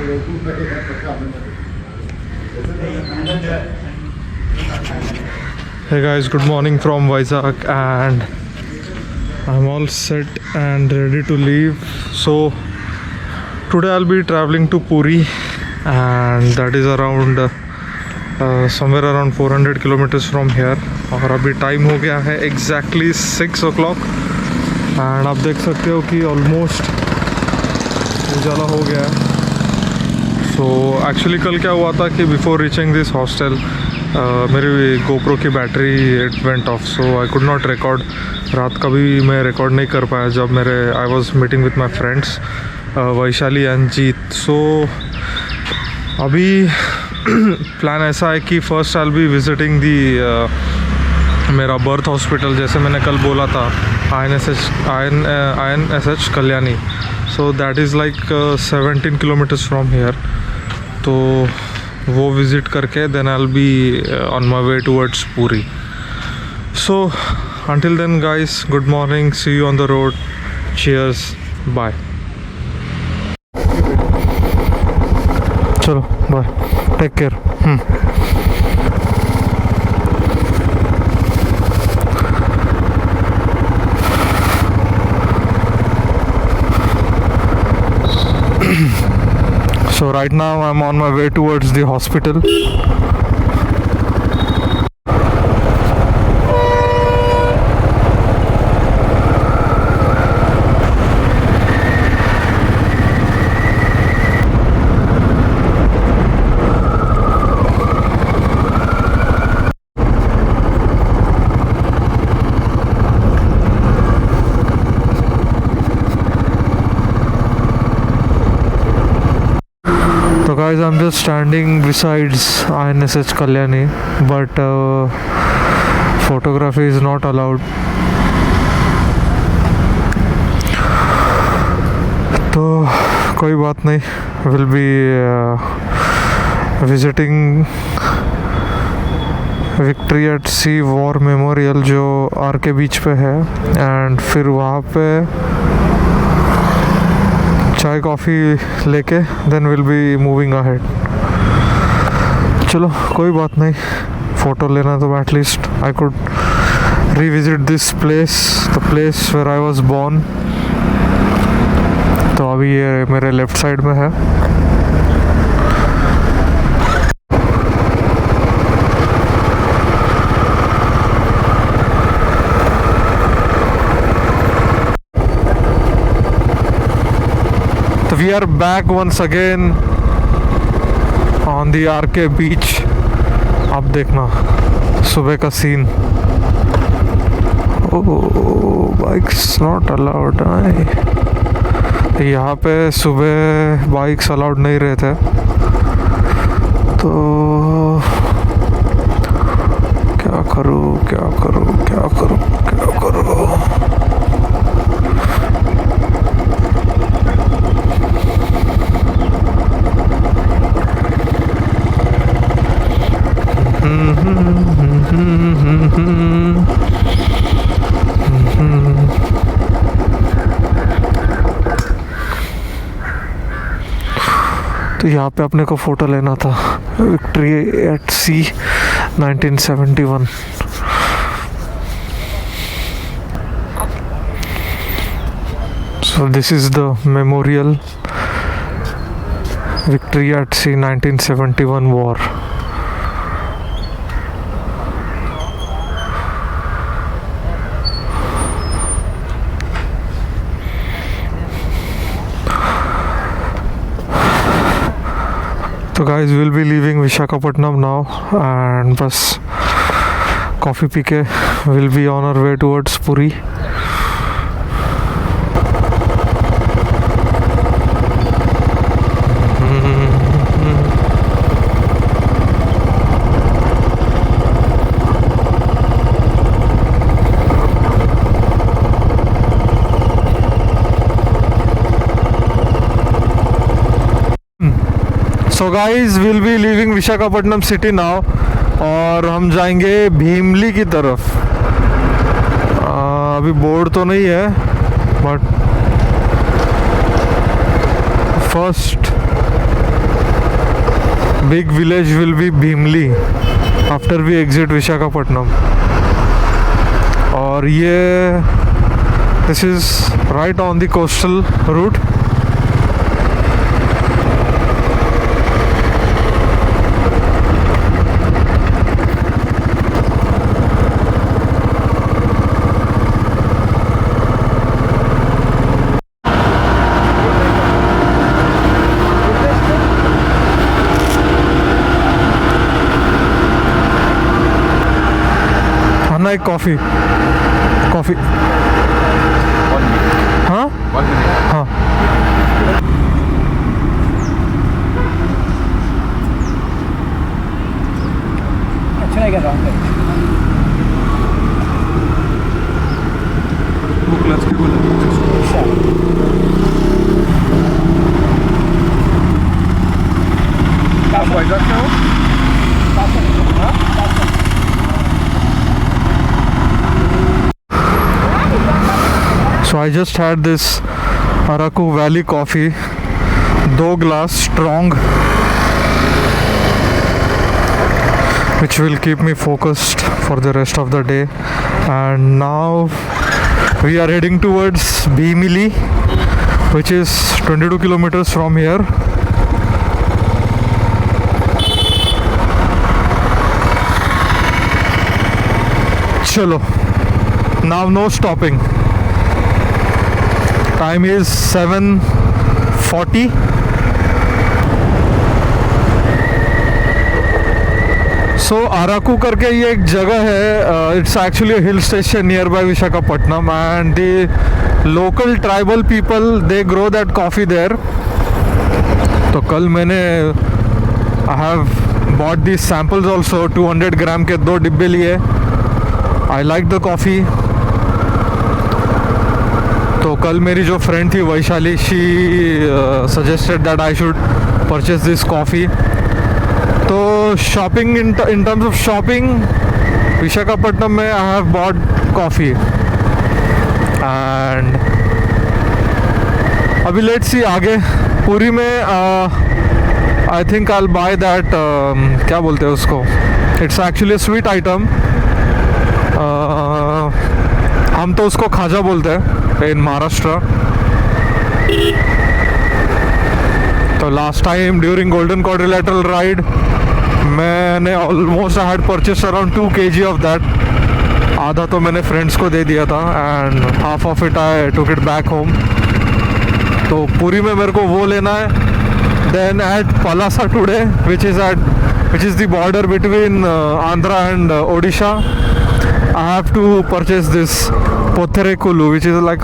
Hey guys, good morning from Vizag, and I'm all set and ready to leave. So today I'll be traveling to Puri, and that is around somewhere around 400 kilometers from here. और अभी time हो गया है exactly 6 o'clock, and आप देख सकते हो कि ऑलमोस्ट उजाला हो गया है. सो एक्चुअली कल क्या हुआ था कि बिफोर रीचिंग दिस हॉस्टल मेरी गोप्रो की battery it went off, so I could not record. रात का भी मैं रिकॉर्ड नहीं कर पाया जब I was meeting with my friends Vaishali and Jeet. So अभी प्लान ऐसा है कि first I will be visiting the मेरा बर्थ हॉस्पिटल, जैसे मैंने कल बोला था, INSH Kalyani. So that is like 17 kilometres from here. तो वो विज़िट करके then I will be on my way towards Puri. So until then guys, good morning, see you on the road, cheers, bye. चलो bye, take care. So right now I'm on my way towards the hospital. So guys, I'm just standing besides INSH Kalyani, but photography is not allowed. तो कोई बात नहीं, will be visiting Victory at Sea War Memorial जो R K beach पे है, and फिर वहाँ पे चाय कॉफ़ी लेके then will be moving ahead. चलो कोई बात नहीं, फ़ोटो लेना तो at least I could revisit this place, the place where I was born. तो अभी ये मेरे लेफ़्ट साइड में है. We are back once again on the RK beach. अब देखना सुबह का सीन. Bikes not allowed. यहाँ पे सुबह बाइक्स अलाउड नहीं रहते, तो क्या करूँ क्या करूँ क्या करूँ क्या करूँ. तो यहाँ पे अपने को फ़ोटो लेना था, victory at sea 1971. So this is the memorial, Victory at Sea 1971 war. तो guys will be leaving Visakhapatnam now, and बस कॉफ़ी पी के will be on our way towards Puri. So guys will be leaving Visakhapatnam city now, और हम जाएंगे भीमली की तरफ. अभी बोर्ड तो नहीं है, but first big village will be Bhimli after we exit Vishakhapatnam. और ये this is right on the coastal route. एक कॉफ़ी हाँ हाँ अच्छा है क्या आप वाइजैक से हो? So I just had this Araku Valley coffee, 2 glass strong, which will keep me focused for the rest of the day. And now we are heading towards Bhimli, which is 22 kilometers from here. Chalo, now no stopping. Time is 7:40. So Araku करके ये एक जगह है. It's actually a hill station nearby Vishakhapatnam, and the local tribal people, they grow that coffee there. तो कल मैंने I have bought these samples also, 200 ग्राम के 2 डिब्बे लिए. I like the coffee. तो कल मेरी जो फ्रेंड थी Vaishali, she suggested that I should purchase this coffee. तो shopping in terms of shopping, Visakhapatnam में I have bought coffee. And अभी लेट्स सी आगे पुरी में I think I will buy that, क्या बोलते हैं उसको, इट्स एक्चुअली स्वीट आइटम. हम तो उसको खाजा बोलते हैं in Maharashtra. तो last time during Golden Quadrilateral ride, मैंने almost I had purchased around 2 kg of that. आधा तो मैंने फ्रेंड्स को दे दिया था and half of it I took it back home. तो पुरी में मेरे को वो लेना है. Then at Palasa today, which is the border between Andhra and Odisha, I have to purchase this Potherekulu, which is like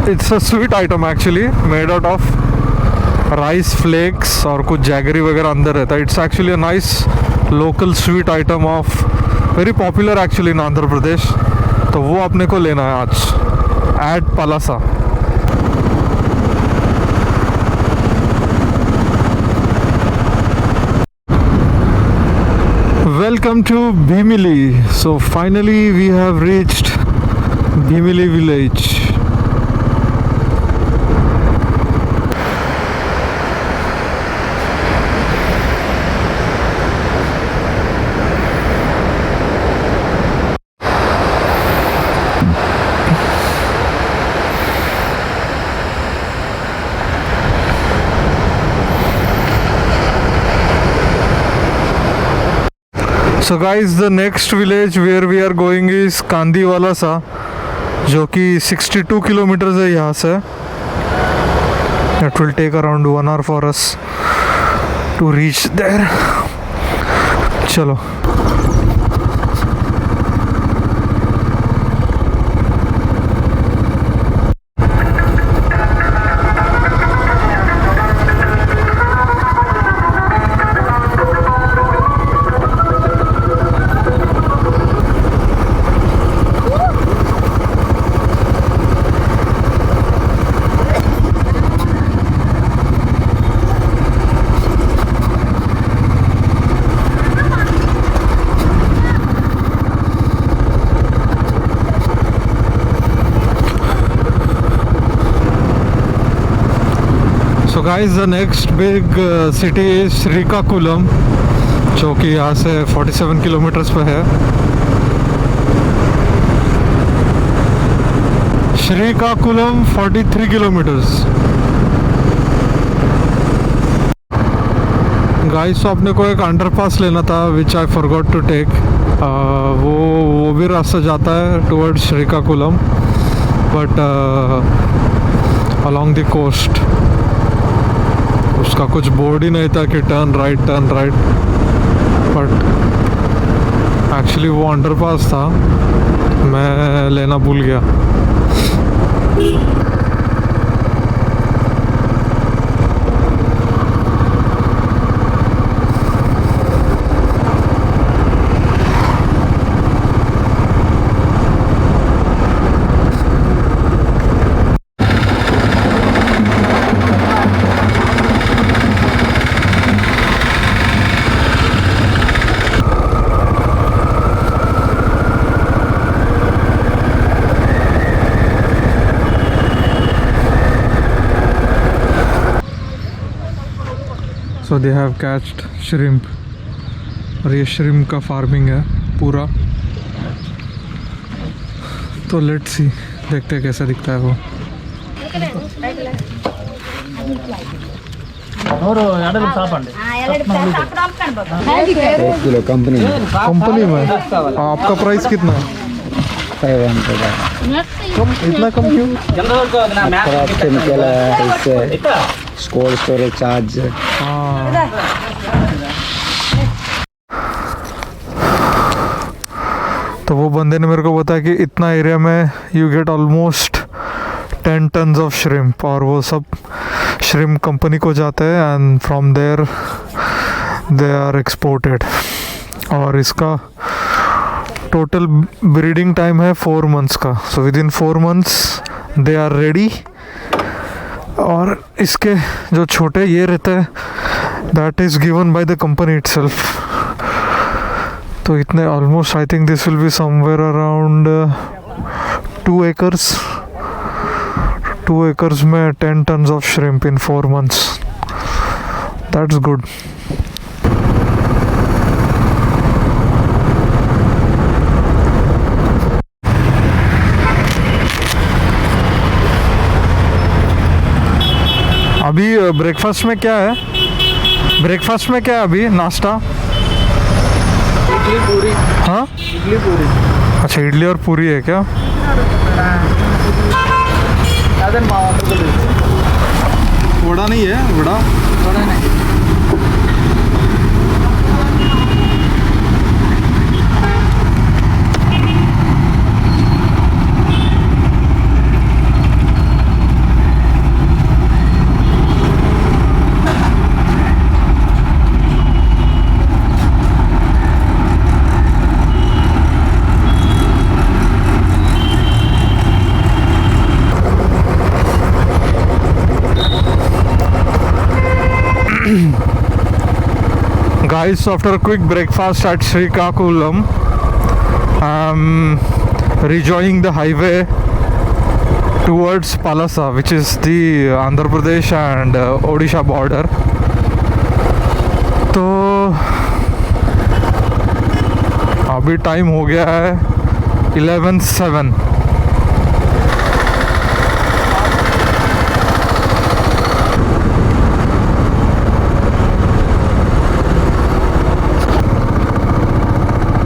it's a sweet item actually, made out of rice flakes और कुछ jaggery वगैरह अंदर रहता है. It's actually a nice local sweet item of very popular actually in Andhra Pradesh. तो वो अपने को लेना है आज at Palasa. Welcome to Bhimli. So finally we have reached Bhimli village. So guys, the next village where we are going is Kandiwalasa, जो कि 62 kilometers है यहाँ से. It will take around 1 hour for us to reach there. चलो. So guys, the next big city is Srikakulam, जो कि यहाँ से 47 किलोमीटर्स पे है. Srikakulam 43 kilometers. गाइस, तो अपने को एक अंडरपास लेना था which I forgot to take. वो भी रास्ता जाता है towards Srikakulam, but along the coast. उसका कुछ बोर्ड ही नहीं था कि टर्न राइट, बट एक्चुअली वो अंडरपास था, मैं लेना भूल गया. So they have catched shrimp, और ये shrimp का फार्मिंग है पूरा. तो लेट्स सी, देखते हैं कैसा दिखता है वो. कंपनी में आपका प्राइस कितना है? 500. इतना कम क्यों? केमिकल है, इससे कोल्ड स्टोरेज चार्ज. तो वो बंदे ने मेरे को बताया कि इतना एरिया में you get almost 10 tons of shrimp, और वो सब श्रिम्प कंपनी को जाते हैं and from there they are exported. और इसका टोटल ब्रीडिंग टाइम है 4 months का. So within 4 months they are ready. और इसके जो छोटे ये रहते हैं, that is given by the company itself. तो इतने almost I think this will be somewhere around 2 acres. 2 acres में 10 tons of shrimp in 4 months. That's good. अभी ब्रेकफास्ट में क्या है? ब्रेकफास्ट में क्या है अभी नाश्ता? इडली पूरी. हाँ, इडली पूरी. अच्छा, इडली और पूरी है क्या? वड़ा नहीं है? वड़ा नहीं. Guys, after a quick breakfast at Srikakulam, I'm rejoining the highway towards Palasa, which is the Andhra Pradesh and Odisha border. तो अभी टाइम हो गया है 11:07.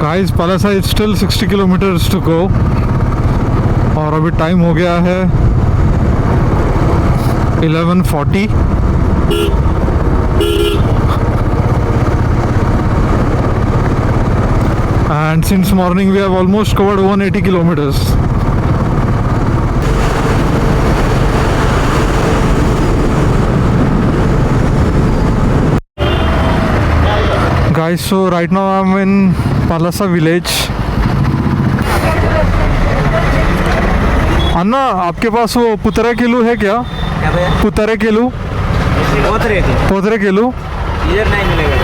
Guys, Palasa is still 60 kilometers to go. और अभी टाइम हो गया है 11:40. And since morning we have almost covered 180 kilometers. Guys, so right now I'm in Palasa village. अन्ना, आपके पास वो पुतरे किलो है क्या? क्या भैया? पुतरे किलो, पोतरे किलो इधर नहीं मिलेगा.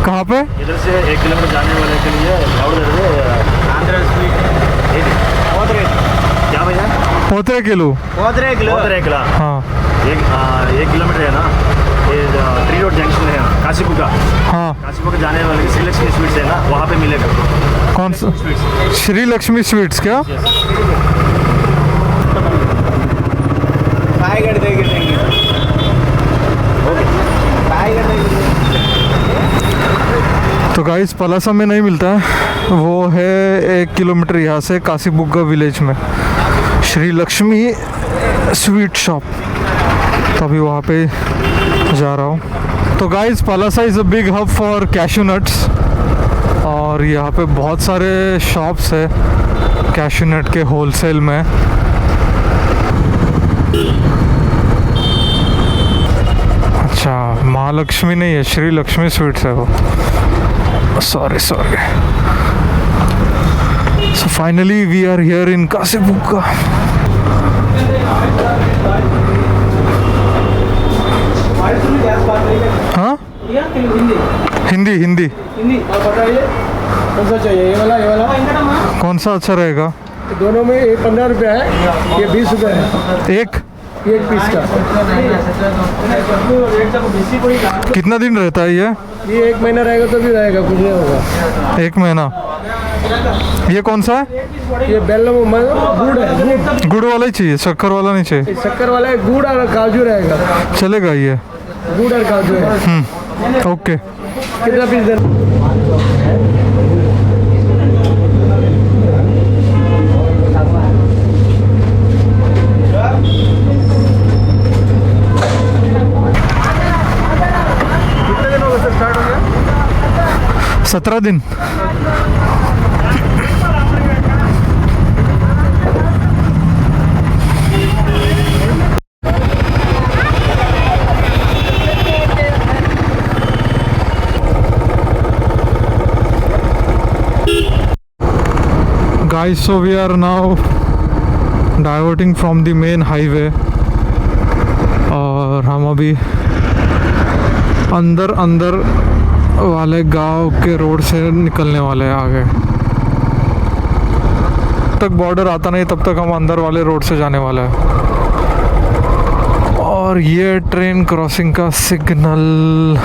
कहाँ पे? इधर से 1 किलोमीटर जाने वाले के लिए आंध्र स्वीट. क्या भैया? पोतरेकेलू पोतरेकेला हाँ 1 किलोमीटर है ना, ये 3 रोड जंक्शन है काशीपुका। हाँ काशीपुका जाने वाले श्री लक्ष्मी स्वीट्स है ना, वहाँ पे मिलेगा कौन सा? स्वीट्स। श्री लक्ष्मी स्वीट्स क्या? तो गाइस पलासा में नहीं मिलता है, वो है 1 किलोमीटर यहाँ से काशीबुग्गा विलेज में श्री लक्ष्मी स्वीट शॉप। तो अभी वहाँ पे जा रहा हूँ। तो guys Palasa is a big hub for cashew nuts, और यहाँ पे बहुत सारे शॉप्स है कैशू नट के होलसेल में। अच्छा महालक्ष्मी नहीं है, श्री लक्ष्मी स्वीट्स है वो। Sorry so finally we are here in Kashibugga. हाँ हिंदी हिंदी कौन सा चाहिए? ये वाला कौन सा अच्छा रहेगा? दोनों में ये 15 रुपया है, ये 20 रुपया है एक एक पीस का। कितना दिन रहता है ये? 1 महीना रहेगा तो भी रहेगा, कुछ नहीं होगा। 1 महीना। ये कौन सा है? ये बेल्लम गुड़ है, गुड़ वाला ही चाहिए, शक्कर वाला नहीं चाहिए। शक्कर वाला है, गुड़ और काजू रहेगा। चलेगा ये? गुड़ और काजू है। ओके। कितना पीस देना? कितने दिन होगा सर स्टार्ट हो गया? 17 दिन। Guys, so we are now diverting from the main highway, और हम अभी अंदर वाले गांव के रोड से निकलने वाले हैं आगे। जब तक बॉर्डर आता नहीं तब तक हम अंदर वाले रोड से जाने वाले हैं। और ये ट्रेन क्रॉसिंग का सिग्नल।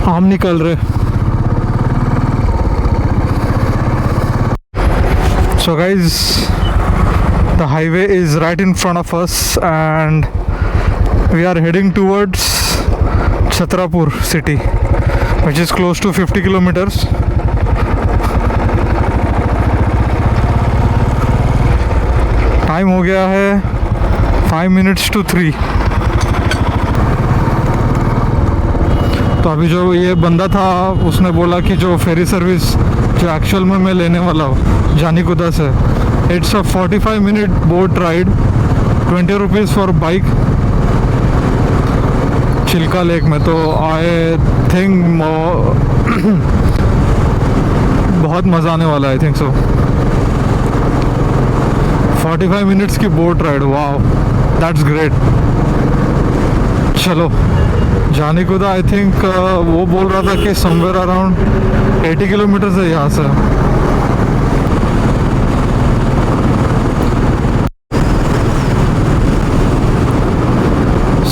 आम निकल रहे। So guys, the highway is right in front of us and we are heading towards Chhatrapur city, which is close to 50 kilometers. Time हो गया है 5 minutes to 3। तो अभी जो ये बंदा था उसने बोला कि जो फेरी सर्विस जो एक्चुअल में मैं लेने वाला हूँ जानीकुदा से, it's a 45 minute boat ride, 20 rupees for bike Chilka lake में। तो आई थिंक बहुत मज़ा आने वाला है। आई थिंक सो 45 मिनट्स की boat ride, wow that's great. चलो जानीकुदा आई थिंक वो बोल रहा था कि समवेयर अराउंड 80 किलोमीटर है यहाँ से।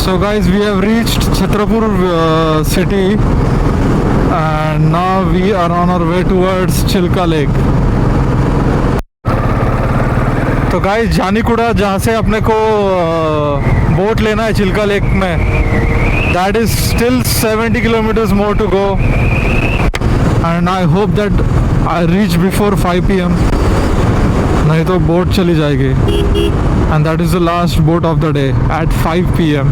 So guys, we have reached Chhatrapur city and now we are on our way towards Chilka Lake. तो गाइस जानीकुड़ा जहाँ से अपने को बोट लेना है चिल्का लेक में, that is still 70 kilometers more to go and I hope that I reach before 5 PM, नहीं तो बोट चली जाएगी. And that is the last boat of the day at 5 PM.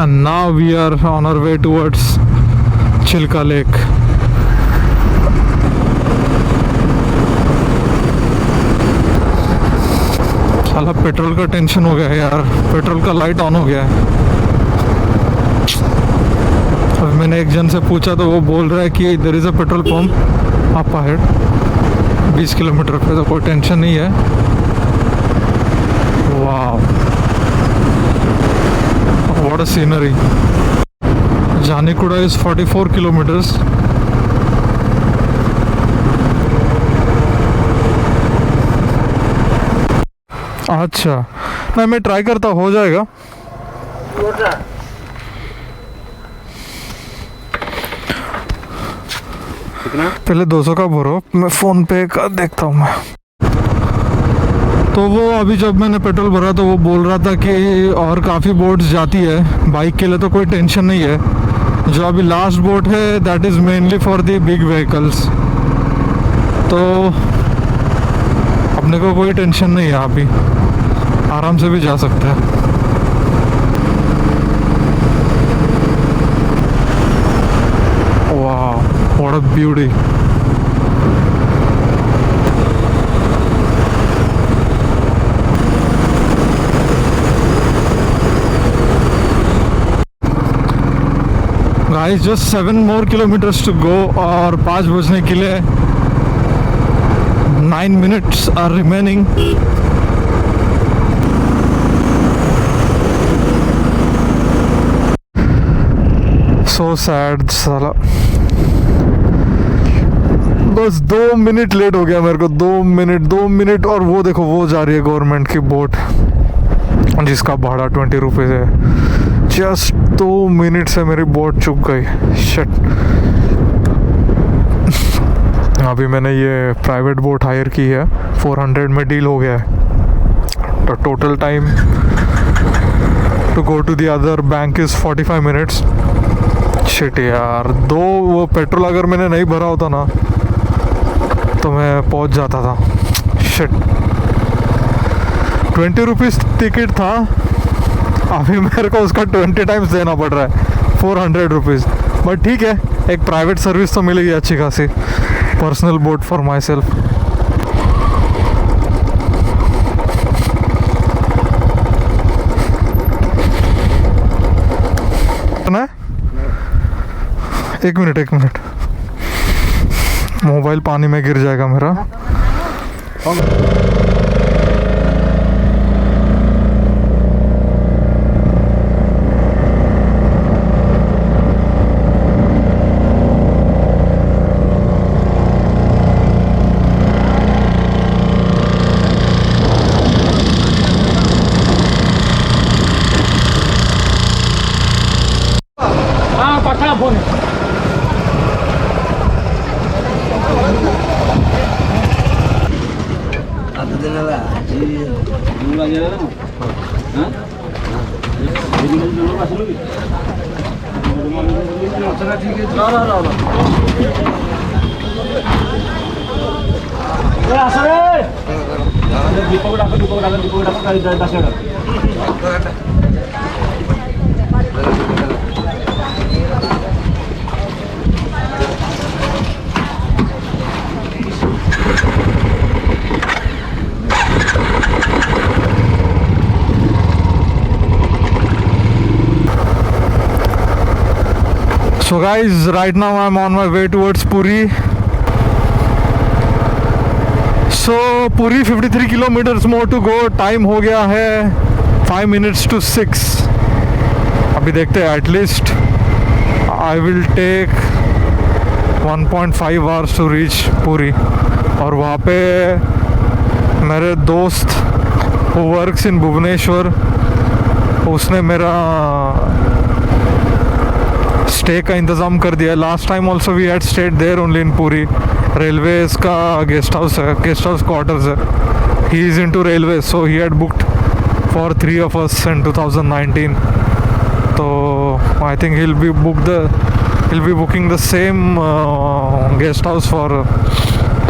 And now we are on our way towards Chilka Lake. साला petrol का tension हो गया है यार. पेट्रोल का लाइट ऑन हो गया है. अब मैंने एक जन से पूछा तो वो बोल रहा है कि there is a petrol pump up ahead 20 kilometre पे, तो कोई टेंशन नहीं है. वाह, what a scenery. Janikuda is 44 kilometers. अच्छा, नहीं मैं ट्राई करता, हो जाएगा. कितना? पहले 200 का भरो, मैं फ़ोन पे का देखता हूँ मैं. तो वो अभी जब मैंने पेट्रोल भरा तो वो बोल रहा था कि और काफ़ी बोट्स जाती है, बाइक के लिए तो कोई टेंशन नहीं है. जो अभी लास्ट बोट है that is mainly for the big vehicles, तो अपने को कोई टेंशन नहीं है, अभी आराम से भी जा सकते हैं. वाह, what a beauty. Guys, just 7 more kilometers to go और 5 बजने के लिए 9 minutes are remaining. So sad साला. बस 2 मिनट लेट हो गया मेरे को. 2 मिनट और वो देखो, वो जा रही है गवर्नमेंट की बोट जिसका भाड़ा 20 रुपीज़ है. जस्ट 2 मिनट से मेरी बोट चुक गई. शिट. अभी मैंने ये प्राइवेट बोट हायर की है, 400 में डील हो गया है. तो total time to go to the other bank is 45 minutes. Shit यार, वो पेट्रोल अगर मैंने नहीं भरा होता ना तो मैं पहुंच जाता था. शिट. 20 रुपीज़ टिकट था, अभी मेरे को उसका 20 टाइम्स देना पड़ रहा है, 400 रुपीज़. बट ठीक है, एक प्राइवेट सर्विस तो मिलेगी अच्छी खासी. Personal boat for my self. ना, एक मिनट, मोबाइल पानी में गिर जाएगा मेरा. So guys, right now I'm on my way towards Puri. So Puri 53 kilometers more to go. Time हो गया है 5 minutes to 6. अभी देखते हैं, at least I will take 1.5 hours to reach Puri. और वहाँ पे मेरे दोस्त who works in भुवनेश्वर, उसने मेरा स्टे का इंतज़ाम कर दिया. Last time also we had stayed there only in Puri. Railways का गेस्ट हाउस है, गेस्ट हाउस क्वार्टर्स है. He is into railway, so he had booked for 3 of us in 2019. तो आई थिंक he'll be booking the same guest house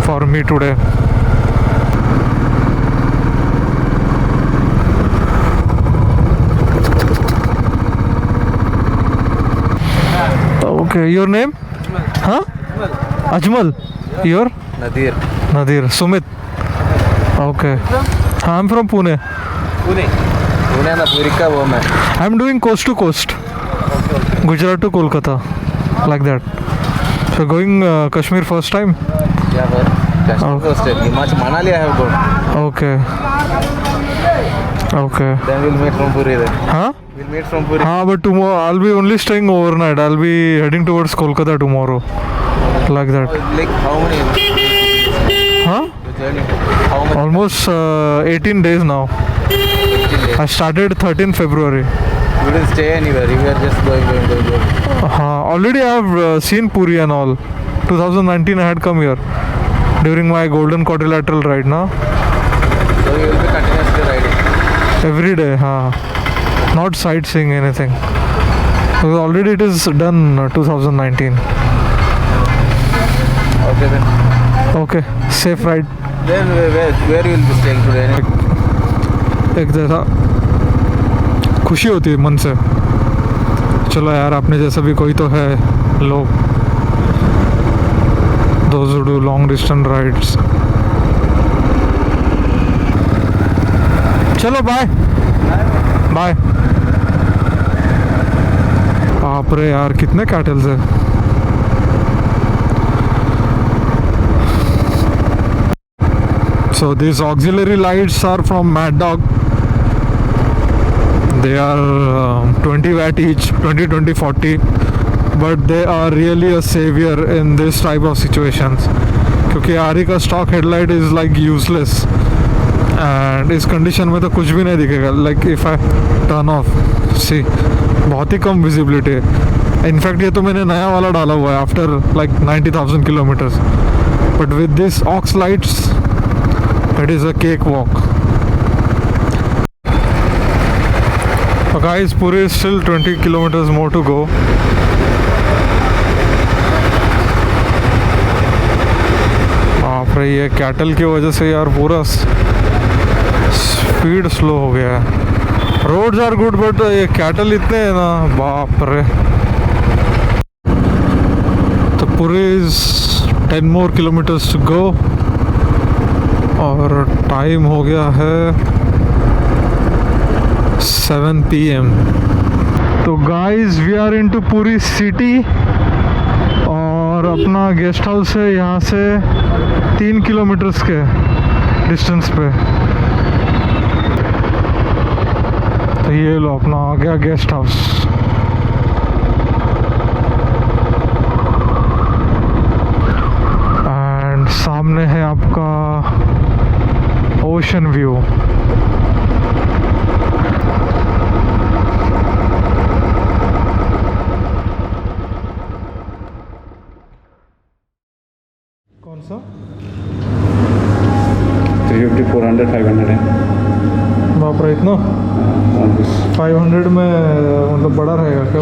for me today. Okay, your name? Huh? Ajmal. Your? Nadir. Sumit. Okay. I'm from Pune. Pune ना पूरी का वो मैं I'm doing coast to coast. Gujarat to Kolkata. Like that. So going Kashmir first time? क्या पर कश्मीर को stay Himachal Manali I have gone. Okay. Then we'll meet from Puri then. Huh? We'll meet from Puri. But tomorrow I'll be only staying overnight. I'll be heading towards Kolkata tomorrow. Like that. Like how many? Huh? The journey. How much? Almost 18 days now. I started 13 February. We didn't stay anywhere. We were just going. Already I have seen Puri and all. 2019 I had come here during my golden quadrilateral ride now. So you will be continuously riding. Every day, not sightseeing anything. Because already it is done 2019. Okay then. Okay, safe ride. Then where you will be staying today? एक जैसा खुशी होती है मन से, चलो यार अपने जैसा भी कोई तो है लोग, those who do long distance rides. चलो बाय बाय. बाप रे यार कितने कैटल्स है. So these auxiliary lights are from Mad Dog. They are 20 watt each, 20, 40, but they are really a savior in this type of situations. क्योंकि आरी का stock headlight is like useless. And इस condition में तो कुछ भी नहीं दिखेगा. Like if I turn off see बहुत ही कम विजिबिलिटी है. इनफैक्ट ये तो मैंने नया वाला डाला हुआ है after like 90,000 kilometres, but with this aux lights it is a cakewalk. Guys Puri is still 20 kilometers more to go. बाप रे ये कैटल की वजह से यार पूरा स्पीड स्लो हो गया है. रोड्स आर गुड बट ये कैटल इतने हैं ना, बाप रे. तो Puri is 10 more kilometers to go और टाइम हो गया है 7 PM. तो guys we are into Puri city और अपना गेस्ट हाउस है यहाँ से 3 किलोमीटर्स के डिस्टेंस पे. तो ये लो अपना आ गया गेस्ट हाउस. एंड सामने है आपका ओशन व्यू. कौन सा 350, 400, 500 है. बाप रे इतना 500 में मतलब बड़ा रहेगा क्या?